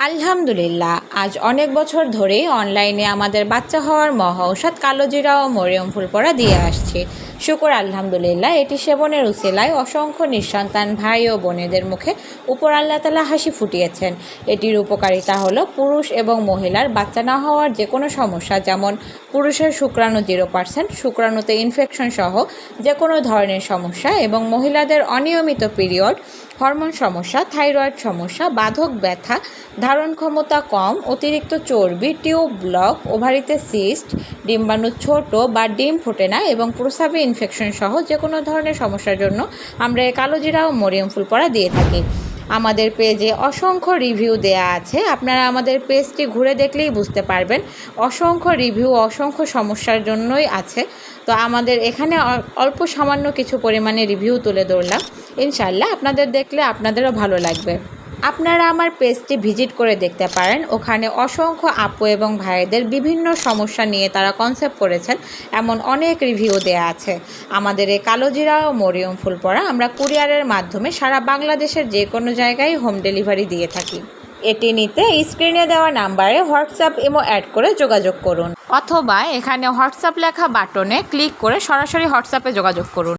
আলহামদুলিল্লাহ, আজ অনেক বছর ধরেই অনলাইনে আমাদের বাচ্চা হওয়ার মহা ঔষধ কালোজিরা ও মরিয়ম ফুল পড়া দিয়ে আসছে। শুকর আলহামদুলিল্লাহ, এটি সেবনের উসিলায় অসংখ্য নিঃসন্তান ভাই ও বোনেদের মুখে উপর আল্লাহ তাআলা হাসি ফুটিয়েছেন। এটির উপকারিতা হলো পুরুষ এবং মহিলার বাচ্চা না হওয়ার যে কোনো সমস্যা, যেমন পুরুষের শুক্রাণু 0%, শুক্রাণুতে ইনফেকশন সহ যে কোনো ধরনের সমস্যা, এবং মহিলাদের অনিয়মিত পিরিয়ড, হরমোন সমস্যা, থাইরয়েড সমস্যা, বাধক ব্যথা, ধারণ ক্ষমতা কম, অতিরিক্ত চর্বি, টিউব ব্লক, ওভারিতে সিস্ট, ডিম্বাণু ছোট বা ডিম ফোটে না, এবং প্রস্রাবে ইনফেকশন সহ যে কোনো ধরনের সমস্যার জন্য আমরা এই কালোজিরা ও মরিয়ম ফুল পড়া দিয়ে থাকি। আমাদের পেজে অসংখ্য রিভিউ দেয়া আছে, আপনারা আমাদের পেজটি ঘুরে দেখলেই বুঝতে পারবেন। অসংখ্য রিভিউ অসংখ্য সমস্যার জন্যই আছে। তো আমাদের এখানে অল্প সামান্য কিছু পরিমাণে রিভিউ তুলে ধরলাম, ইনশাআল্লাহ আপনাদের দেখলে আপনাদেরও ভালো লাগবে। আপনারা আমার পেজটি ভিজিট করে দেখতে পারেন। ওখানে অসংখ্য আপু এবং ভাইদের বিভিন্ন সমস্যা নিয়ে তারা কনসেপ্ট করেছেন, এমন অনেক রিভিউ দেয়া আছে। আমাদের এই কালোজিরা ও মরিয়ম ফুল পড়া আমরা কুরিয়ারের মাধ্যমে সারা বাংলাদেশের যে কোনো জায়গায় হোম ডেলিভারি দিয়ে থাকি। এটি নিতে স্ক্রিনে দেওয়া নাম্বারে হোয়াটসঅ্যাপ ইমো অ্যাড করে যোগাযোগ করুন, অথবা এখানে হোয়াটসঅ্যাপ লেখা বাটনে ক্লিক করে সরাসরি হোয়াটসঅ্যাপে যোগাযোগ করুন।